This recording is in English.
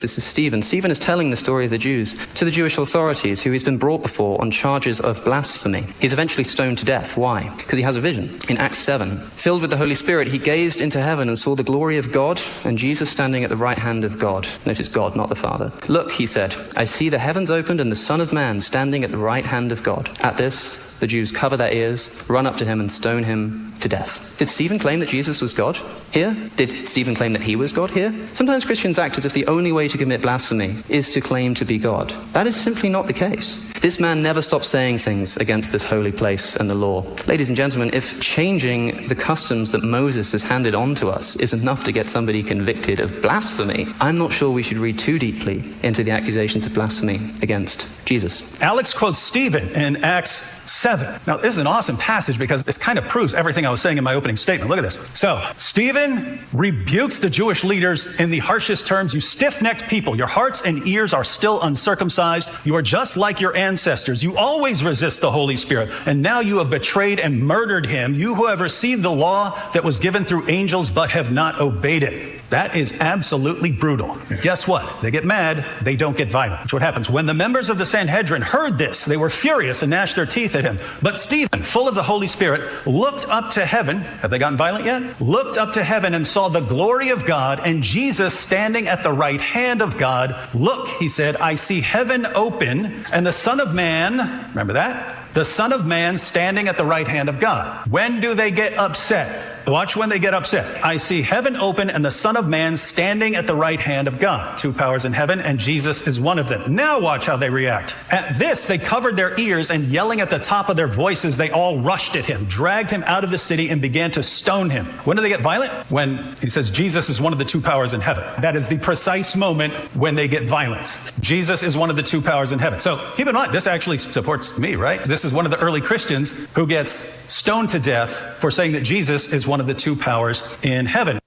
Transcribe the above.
This is Stephen. Stephen is telling the story of the Jews to the Jewish authorities who he's been brought before on charges of blasphemy. He's eventually stoned to death. Why? Because he has a vision. In Acts 7, filled with the Holy Spirit, he gazed into heaven and saw the glory of God and Jesus standing at the right hand of God. Notice God, not the Father. Look, he said, I see the heavens opened and the Son of Man standing at the right hand of God. At this, the Jews cover their ears, run up to him and stone him to death. Did Stephen claim that Jesus was God here? Did Stephen claim that he was God here? Sometimes Christians act as if the only way to commit blasphemy is to claim to be God. That is simply not the case. This man never stopped saying things against this holy place and the law. Ladies and gentlemen, if changing the customs that Moses has handed on to us is enough to get somebody convicted of blasphemy, I'm not sure we should read too deeply into the accusations of blasphemy against Jesus. Alex quotes Stephen in Acts 7. Now, this is an awesome passage because this kind of proves everything I was saying in my opening statement. Look at this. So, Stephen rebukes the Jewish leaders in the harshest terms. You stiff-necked people, your hearts and ears are still uncircumcised. You are just like your ancestors. You always resist the Holy Spirit. And now you have betrayed and murdered him. You who have received the law that was given through angels but have not obeyed it. That is absolutely brutal. Guess what? They get mad, they don't get violent. That's what happens. When the members of the Sanhedrin heard this, they were furious and gnashed their teeth at him. But Stephen, full of the Holy Spirit, looked up to heaven. Have they gotten violent yet? Looked up to heaven and saw the glory of God and Jesus standing at the right hand of God. Look, he said, I see heaven open and the Son of Man, remember that? The Son of Man standing at the right hand of God. When do they get upset? Watch when they get upset. I see heaven open and the Son of Man standing at the right hand of God. Two powers in heaven, and Jesus is one of them. Now watch how they react. At this, they covered their ears, and yelling at the top of their voices, they all rushed at him, dragged him out of the city, and began to stone him. When do they get violent? When he says Jesus is one of the two powers in heaven. That is the precise moment when they get violent. Jesus is one of the two powers in heaven. So keep in mind, this actually supports me, right? This is one of the early Christians who gets stoned to death for saying that Jesus is one of the two powers in heaven.